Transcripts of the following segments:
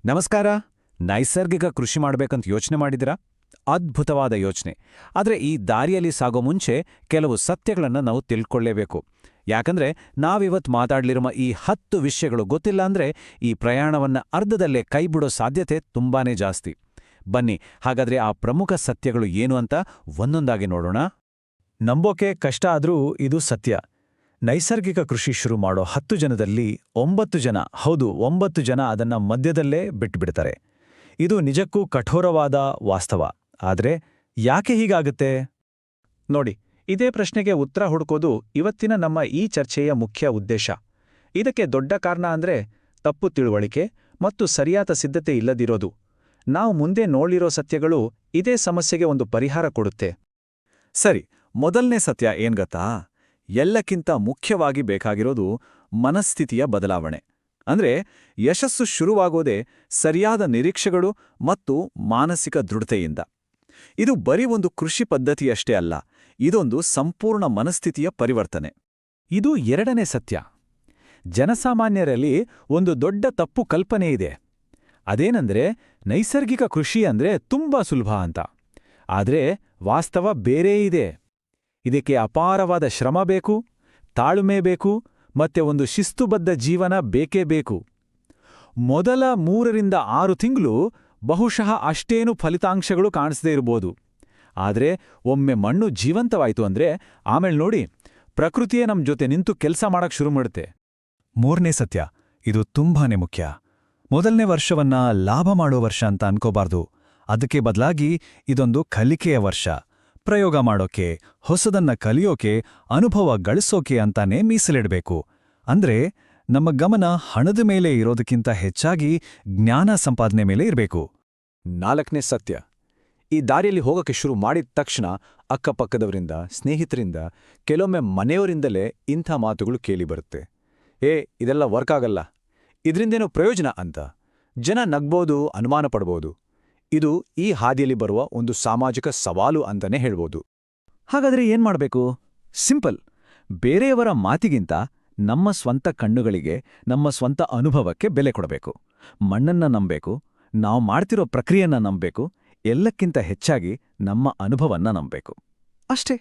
ನಮಸ್ಕಾರ. ನೈಸರ್ಗಿಕ ಕೃಷಿ ಮಾಡ್ಬೇಕಂತ ಯೋಚನೆ ಮಾಡಿದಿರಾ? ಅದ್ಭುತವಾದ ಯೋಚನೆ. ಆದರೆ ಈ ದಾರಿಯಲ್ಲಿ ಸಾಗೋ ಮುಂಚೆ ಕೆಲವು ಸತ್ಯಗಳನ್ನು ನಾವು ತಿಳ್ಕೊಳ್ಳೇಬೇಕು. ಯಾಕಂದ್ರೆ ನಾವಿವತ್ತು ಮಾತಾಡ್ಲಿರುವ ಈ 10 ವಿಷಯಗಳು ಗೊತ್ತಿಲ್ಲ ಅಂದ್ರೆ ಈ ಪ್ರಯಾಣವನ್ನ ಅರ್ಧದಲ್ಲೇ ಕೈಬಿಡೋ ಸಾಧ್ಯತೆ ತುಂಬಾನೇ ಜಾಸ್ತಿ. ಬನ್ನಿ, ಹಾಗಾದ್ರೆ ಆ ಪ್ರಮುಖ ಸತ್ಯಗಳು ಏನು ಅಂತ ಒಂದೊಂದಾಗಿ ನೋಡೋಣ. ನಂಬೋಕೆ ಕಷ್ಟ ಆದ್ರೂ ಇದು ಸತ್ಯ. ನೈಸರ್ಗಿಕ ಕೃಷಿ ಶುರು ಮಾಡೋ 10 ಜನದಲ್ಲಿ 9 ಜನ ಅದನ್ನ ಮಧ್ಯದಲ್ಲೇ ಬಿಟ್ಬಿಡ್ತಾರೆ. ಇದು ನಿಜಕ್ಕೂ ಕಠೋರವಾದ ವಾಸ್ತವ. ಆದ್ರೆ ಯಾಕೆ ಹೀಗಾಗುತ್ತೆ? ನೋಡಿ, ಇದೇ ಪ್ರಶ್ನೆಗೆ ಉತ್ತರ ಹುಡುಕೋದು ಇವತ್ತಿನ ನಮ್ಮ ಈ ಚರ್ಚೆಯ ಮುಖ್ಯ ಉದ್ದೇಶ. ಇದಕ್ಕೆ ದೊಡ್ಡ ಕಾರಣ ಅಂದ್ರೆ ತಪ್ಪು ತಿಳುವಳಿಕೆ ಮತ್ತು ಸರಿಯಾದ ಸಿದ್ಧತೆ ಇಲ್ಲದಿರೋದು. ನಾವು ಮುಂದೆ ನೋಡಿರೋ ಸತ್ಯಗಳು ಇದೇ ಸಮಸ್ಯೆಗೆ ಒಂದು ಪರಿಹಾರ ಕೊಡುತ್ತೆ. ಸರಿ, ಮೊದಲನೇ ಸತ್ಯ ಏನ್ ಗೊತ್ತಾ? ಎಲ್ಲಕ್ಕಿಂತ ಮುಖ್ಯವಾಗಿ ಬೇಕಾಗಿರೋದು ಮನಸ್ಥಿತಿಯ ಬದಲಾವಣೆ. ಅಂದ್ರೆ ಯಶಸ್ಸು ಶುರುವಾಗೋದೇ ಸರಿಯಾದ ನಿರೀಕ್ಷೆಗಳು ಮತ್ತು ಮಾನಸಿಕ ದೃಢತೆಯಿಂದ. ಇದು ಬರೀ ಒಂದು ಕೃಷಿ ಪದ್ಧತಿಯಷ್ಟೇ ಅಲ್ಲ, ಇದೊಂದು ಸಂಪೂರ್ಣ ಮನಸ್ಥಿತಿಯ ಪರಿವರ್ತನೆ. ಇದು ಎರಡನೇ ಸತ್ಯ. ಜನಸಾಮಾನ್ಯರಲ್ಲಿ ಒಂದು ದೊಡ್ಡ ತಪ್ಪು ಕಲ್ಪನೆ ಇದೆ. ಅದೇನಂದ್ರೆ ನೈಸರ್ಗಿಕ ಕೃಷಿ ಅಂದ್ರೆ ತುಂಬಾ ಸುಲಭ ಅಂತ. ಆದ್ರೆ ವಾಸ್ತವ ಬೇರೇ ಇದೆ. ಇದಕ್ಕೆ ಅಪಾರವಾದ ಶ್ರಮ ಬೇಕು, ತಾಳ್ಮೆ ಬೇಕು, ಮತ್ತೆ ಒಂದು ಶಿಸ್ತುಬದ್ಧ ಜೀವನ ಬೇಕೇ ಬೇಕು. ಮೊದಲ 3ರಿಂದ 6 ತಿಂಗಳು ಬಹುಶಃ ಅಷ್ಟೇನು ಫಲಿತಾಂಶಗಳು ಕಾಣಿಸದೇ ಇರ್ಬೋದು. ಆದ್ರೆ ಒಮ್ಮೆ ಮಣ್ಣು ಜೀವಂತವಾಯ್ತು ಅಂದ್ರೆ ಆಮೇಲೆ ನೋಡಿ, ಪ್ರಕೃತಿಯೇ ನಮ್ ಜೊತೆ ನಿಂತು ಕೆಲಸ ಮಾಡಕ್ ಶುರು ಮಾಡುತ್ತೆ. ಮೂರನೇ ಸತ್ಯ, ಇದು ತುಂಬಾನೇ ಮುಖ್ಯ. ಮೊದಲನೇ ವರ್ಷವನ್ನ ಲಾಭ ಮಾಡೋ ವರ್ಷ ಅಂತ ಅನ್ಕೋಬಾರ್ದು. ಅದಕ್ಕೆ ಬದಲಾಗಿ ಇದೊಂದು ಕಲಿಕೆಯ ವರ್ಷ. ಪ್ರಯೋಗ ಮಾಡೋಕೆ, ಹೊಸದನ್ನ ಕಲಿಯೋಕೆ, ಅನುಭವ ಗಳಿಸೋಕೆ ಅಂತಾನೆ ಮೀಸಲಿಡಬೇಕು. ಅಂದ್ರೆ ನಮ್ಮ ಗಮನ ಹಣದ ಮೇಲೆ ಇರೋದಕ್ಕಿಂತ ಹೆಚ್ಚಾಗಿ ಜ್ಞಾನ ಸಂಪಾದನೆ ಮೇಲೆ ಇರಬೇಕು. 4ನೇ ಸತ್ಯ, ಈ ದಾರಿಯಲ್ಲಿ ಹೋಗಕ್ಕೆ ಶುರು ಮಾಡಿದ ತಕ್ಷಣ ಅಕ್ಕಪಕ್ಕದವರಿಂದ, ಸ್ನೇಹಿತರಿಂದ, ಕೆಲವೊಮ್ಮೆ ಮನೆಯವರಿಂದಲೇ ಇಂಥ ಮಾತುಗಳು ಕೇಳಿಬರುತ್ತೆ. ಇದೆಲ್ಲ ವರ್ಕ್ ಆಗಲ್ಲ, ಇದರಿಂದೇನೋ ಪ್ರಯೋಜನ ಅಂತ ಜನ ನಗ್ಬೋದು, ಅನುಮಾನ ಪಡ್ಬೋದು. ಇದು ಈ ಹಾದಿಯಲ್ಲಿ ಬರುವ ಒಂದು ಸಾಮಾಜಿಕ ಸವಾಲು ಅಂತಾನೆ ಹೇಳ್ಬೋದು. ಹಾಗಾದ್ರೆ ಏನ್ ಮಾಡ್ಬೇಕು? ಸಿಂಪಲ್. ಬೇರೆಯವರ ಮಾತಿಗಿಂತ ನಮ್ಮ ಸ್ವಂತ ಕಣ್ಣುಗಳಿಗೆ, ನಮ್ಮ ಸ್ವಂತ ಅನುಭವಕ್ಕೆ ಬೆಲೆ ಕೊಡಬೇಕು. ಮಣ್ಣನ್ನ ನಂಬೇಕು, ನಾವು ಮಾಡ್ತಿರೋ ಪ್ರಕ್ರಿಯೆಯನ್ನ ನಂಬೇಕು, ಎಲ್ಲಕ್ಕಿಂತ ಹೆಚ್ಚಾಗಿ ನಮ್ಮ ಅನುಭವನ್ನ ನಂಬೇಕು. ಅಷ್ಟೇ.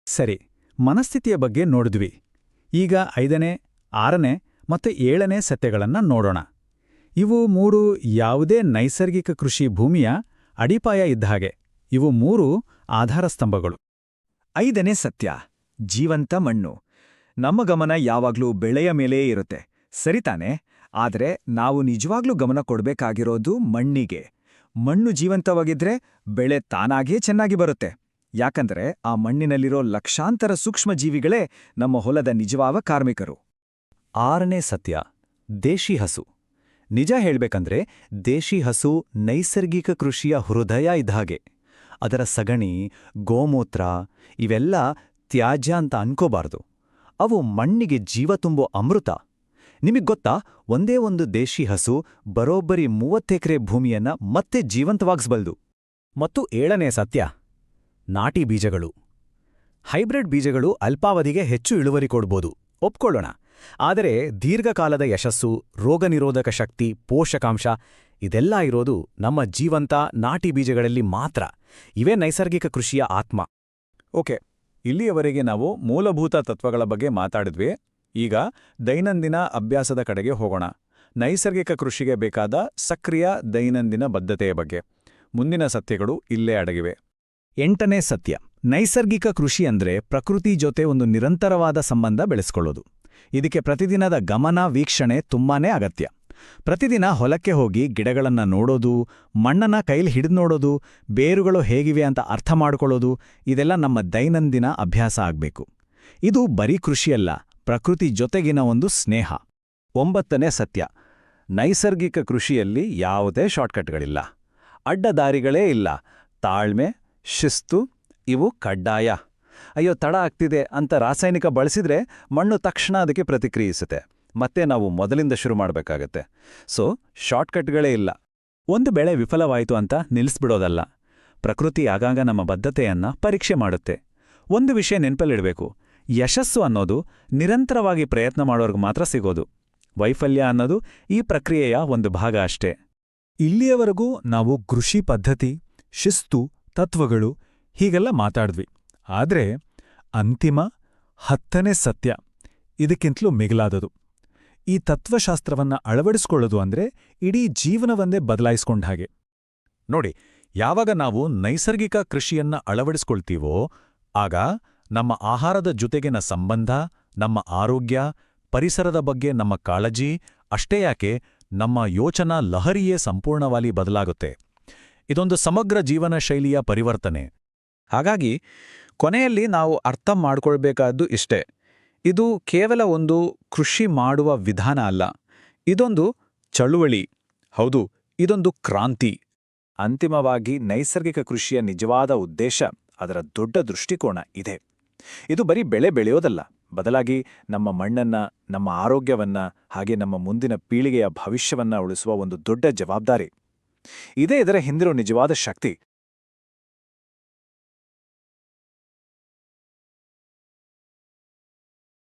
ಸರಿ, ಮನಸ್ಥಿತಿಯ ಬಗ್ಗೆ ನೋಡಿದ್ವಿ. ಈಗ 5ನೇ, 6ನೇ ಮತ್ತೆ 7ನೇ ಸತ್ಯಗಳನ್ನ ನೋಡೋಣ. ಇವು 3 ಯಾವುದೇ ನೈಸರ್ಗಿಕ ಕೃಷಿ ಭೂಮಿಯ ಅಡಿಪಾಯ ಇದ್ದ ಹಾಗೆ. ಇವು 3 ಆಧಾರ ಸ್ತಂಭಗಳು. 5ನೇ ಸತ್ಯ, ಜೀವಂತ ಮಣ್ಣು. ನಮ್ಮ ಗಮನ ಯಾವಾಗ್ಲೂ ಬೆಳೆಯ ಮೇಲೇ ಇರುತ್ತೆ, ಸರಿತಾನೆ? ಆದ್ರೆ ನಾವು ನಿಜವಾಗ್ಲೂ ಗಮನ ಕೊಡ್ಬೇಕಾಗಿರೋದು ಮಣ್ಣಿಗೆ. ಮಣ್ಣು ಜೀವಂತವಾಗಿದ್ರೆ ಬೆಳೆ ತಾನಾಗೇ ಚೆನ್ನಾಗಿ ಬರುತ್ತೆ. ಯಾಕಂದ್ರೆ ಆ ಮಣ್ಣಿನಲ್ಲಿರೋ ಲಕ್ಷಾಂತರ ಸೂಕ್ಷ್ಮ ಜೀವಿಗಳೇ ನಮ್ಮ ಹೊಲದ ನಿಜವಾದ ಕಾರ್ಮಿಕರು. 6ನೇ ಸತ್ಯ, ದೇಶಿ ಹಸು. ನಿಜ ಹೇಳ್ಬೇಕಂದ್ರೆ ದೇಶಿ ಹಸು ನೈಸರ್ಗಿಕ ಕೃಷಿಯ ಹೃದಯ ಇದ್ದ ಹಾಗೆ. ಅದರ ಸಗಣಿ, ಗೋಮೂತ್ರ ಇವೆಲ್ಲ ತ್ಯಾಜ್ಯ ಅಂತ ಅನ್ಕೋಬಾರ್ದು. ಅವು ಮಣ್ಣಿಗೆ ಜೀವ ತುಂಬೋ ಅಮೃತ. ನಿಮಗ್ಗೊತ್ತಾ, ಒಂದೇ ಒಂದು ದೇಶಿ ಹಸು ಬರೋಬ್ಬರಿ 30 ಎಕರೆ ಭೂಮಿಯನ್ನ ಮತ್ತೆ ಜೀವಂತವಾಗಿಸಬಲ್ದು. ಮತ್ತು 7ನೇ ಸತ್ಯ, ನಾಟಿ ಬೀಜಗಳು. ಹೈಬ್ರಿಡ್ ಬೀಜಗಳು ಅಲ್ಪಾವಧಿಗೆ ಹೆಚ್ಚು ಇಳುವರಿ ಕೊಡ್ಬೋದು, ಒಪ್ಕೊಳ್ಳೋಣ. ಆದರೆ ದೀರ್ಘಕಾಲದ ಯಶಸ್ಸು, ರೋಗನಿರೋಧಕ ಶಕ್ತಿ, ಪೋಷಕಾಂಶ ಇದೆಲ್ಲ ಇರೋದು ನಮ್ಮ ಜೀವಂತ ನಾಟಿ ಬೀಜಗಳಲ್ಲಿ ಮಾತ್ರ. ಇವೇ ನೈಸರ್ಗಿಕ ಕೃಷಿಯ ಆತ್ಮ. ಓಕೆ, ಇಲ್ಲಿಯವರೆಗೆ ನಾವು ಮೂಲಭೂತ ತತ್ವಗಳ ಬಗ್ಗೆ ಮಾತಾಡಿದ್ವಿ. ಈಗ ದೈನಂದಿನ ಅಭ್ಯಾಸದ ಕಡೆಗೆ ಹೋಗೋಣ. ನೈಸರ್ಗಿಕ ಕೃಷಿಗೆ ಬೇಕಾದ ಸಕ್ರಿಯ ದೈನಂದಿನ ಬದ್ಧತೆಯ ಬಗ್ಗೆ. ಮುಂದಿನ ಸತ್ಯಗಳು ಇಲ್ಲೇ ಅಡಗಿವೆ. 8ನೇ ಸತ್ಯ, ನೈಸರ್ಗಿಕ ಕೃಷಿ ಅಂದ್ರೆ ಪ್ರಕೃತಿ ಜೊತೆ ಒಂದು ನಿರಂತರವಾದ ಸಂಬಂಧ ಬೆಳೆಸ್ಕೊಳ್ಳೋದು. ಇದಕ್ಕೆ ಪ್ರತಿದಿನದ ಗಮನ, ವೀಕ್ಷಣೆ ತುಂಬಾನೇ ಅಗತ್ಯ. ಪ್ರತಿದಿನ ಹೊಲಕ್ಕೆ ಹೋಗಿ ಗಿಡಗಳನ್ನ ನೋಡೋದು, ಮಣ್ಣನ್ನ ಕೈಲಿ ಹಿಡಿದು ನೋಡೋದು, ಬೇರುಗಳು ಹೇಗಿವೆ ಅಂತ ಅರ್ಥ ಮಾಡ್ಕೊಳ್ಳೋದು, ಇದೆಲ್ಲ ನಮ್ಮ ದೈನಂದಿನ ಅಭ್ಯಾಸ ಆಗ್ಬೇಕು. ಇದು ಬರೀ ಕೃಷಿಯಲ್ಲ, ಪ್ರಕೃತಿ ಜೊತೆಗಿನ ಒಂದು ಸ್ನೇಹ. 9ನೇ ಸತ್ಯ, ನೈಸರ್ಗಿಕ ಕೃಷಿಯಲ್ಲಿ ಯಾವುದೇ ಶಾರ್ಟ್ಕಟ್ಗಳಿಲ್ಲ, ಅಡ್ಡದಾರಿಗಳೇ ಇಲ್ಲ. ತಾಳ್ಮೆ, ಶಿಸ್ತು ಇವು ಕಡ್ಡಾಯ. ಅಯ್ಯೋ ತಡ ಆಗ್ತಿದೆ ಅಂತ ರಾಸಾಯನಿಕ ಬಳಸಿದ್ರೆ ಮಣ್ಣು ತಕ್ಷಣ ಅದಕ್ಕೆ ಪ್ರತಿಕ್ರಿಯಿಸುತ್ತೆ. ಮತ್ತೆ ನಾವು ಮೊದಲಿಂದ ಶುರು ಮಾಡಬೇಕಾಗತ್ತೆ. ಸೊ ಶಾರ್ಟ್ಕಟ್ಗಳೇ ಇಲ್ಲ. ಒಂದು ಬೆಳೆ ವಿಫಲವಾಯಿತು ಅಂತ ನಿಲ್ಲಿಸ್ಬಿಡೋದಲ್ಲ. ಪ್ರಕೃತಿ ಆಗಾಗ ನಮ್ಮ ಬದ್ಧತೆಯನ್ನ ಪರೀಕ್ಷೆ ಮಾಡುತ್ತೆ. ಒಂದು ವಿಷಯ ನೆನಪಲ್ಲಿಡಬೇಕು, ಯಶಸ್ಸು ಅನ್ನೋದು ನಿರಂತರವಾಗಿ ಪ್ರಯತ್ನ ಮಾಡೋರ್ಗೆ ಮಾತ್ರ ಸಿಗೋದು. ವೈಫಲ್ಯ ಅನ್ನೋದು ಈ ಪ್ರಕ್ರಿಯೆಯ ಒಂದು ಭಾಗ ಅಷ್ಟೇ. ಇಲ್ಲಿಯವರೆಗೂ ನಾವು ಕೃಷಿ ಪದ್ಧತಿ, ಶಿಸ್ತು, ತತ್ವಗಳು ಹೀಗೆಲ್ಲ ಮಾತಾಡ್ದ್ವಿ. ಆದ್ರೆ ಅಂತಿಮ 10ನೇ ಸತ್ಯ ಇದಕ್ಕಿಂತಲೂ ಮಿಗಿಲಾದದು. ಈ ತತ್ವಶಾಸ್ತ್ರವನ್ನ ಅಳವಡಿಸ್ಕೊಳ್ಳೋದು ಅಂದ್ರೆ ಇಡೀ ಜೀವನವನ್ನೇ ಬದಲಾಯಿಸ್ಕೊಂಡ ಹಾಗೆ. ನೋಡಿ, ಯಾವಾಗ ನಾವು ನೈಸರ್ಗಿಕ ಕೃಷಿಯನ್ನ ಅಳವಡಿಸ್ಕೊಳ್ತೀವೋ ಆಗ ನಮ್ಮ ಆಹಾರದ ಜೊತೆಗಿನ ಸಂಬಂಧ, ನಮ್ಮ ಆರೋಗ್ಯ, ಪರಿಸರದ ಬಗ್ಗೆ ನಮ್ಮ ಕಾಳಜಿ, ಅಷ್ಟೇ ಯಾಕೆ ನಮ್ಮ ಯೋಚನಾ ಲಹರಿಯೇ ಸಂಪೂರ್ಣವಾಗಿ ಬದಲಾಗುತ್ತೆ. ಇದೊಂದು ಸಮಗ್ರ ಜೀವನ ಶೈಲಿಯ ಪರಿವರ್ತನೆ. ಹಾಗಾಗಿ ಕೊನೆಯಲ್ಲಿ ನಾವು ಅರ್ಥ ಮಾಡ್ಕೊಳ್ಬೇಕಾದ್ದು ಇಷ್ಟೇ. ಇದು ಕೇವಲ ಒಂದು ಕೃಷಿ ಮಾಡುವ ವಿಧಾನ ಅಲ್ಲ, ಇದೊಂದು ಚಳುವಳಿ. ಹೌದು, ಇದೊಂದು ಕ್ರಾಂತಿ. ಅಂತಿಮವಾಗಿ ನೈಸರ್ಗಿಕ ಕೃಷಿಯ ನಿಜವಾದ ಉದ್ದೇಶ, ಅದರ ದೊಡ್ಡ ದೃಷ್ಟಿಕೋನ ಇದೆ. ಇದು ಬರೀ ಬೆಳೆ ಬೆಳೆಯೋದಲ್ಲ, ಬದಲಾಗಿ ನಮ್ಮ ಮಣ್ಣನ್ನ, ನಮ್ಮ ಆರೋಗ್ಯವನ್ನ, ಹಾಗೆ ನಮ್ಮ ಮುಂದಿನ ಪೀಳಿಗೆಯ ಭವಿಷ್ಯವನ್ನ ಉಳಿಸುವ ಒಂದು ದೊಡ್ಡ ಜವಾಬ್ದಾರಿ. ಇದೇ ಇದರ ಹಿಂದಿರೋ ನಿಜವಾದ ಶಕ್ತಿ.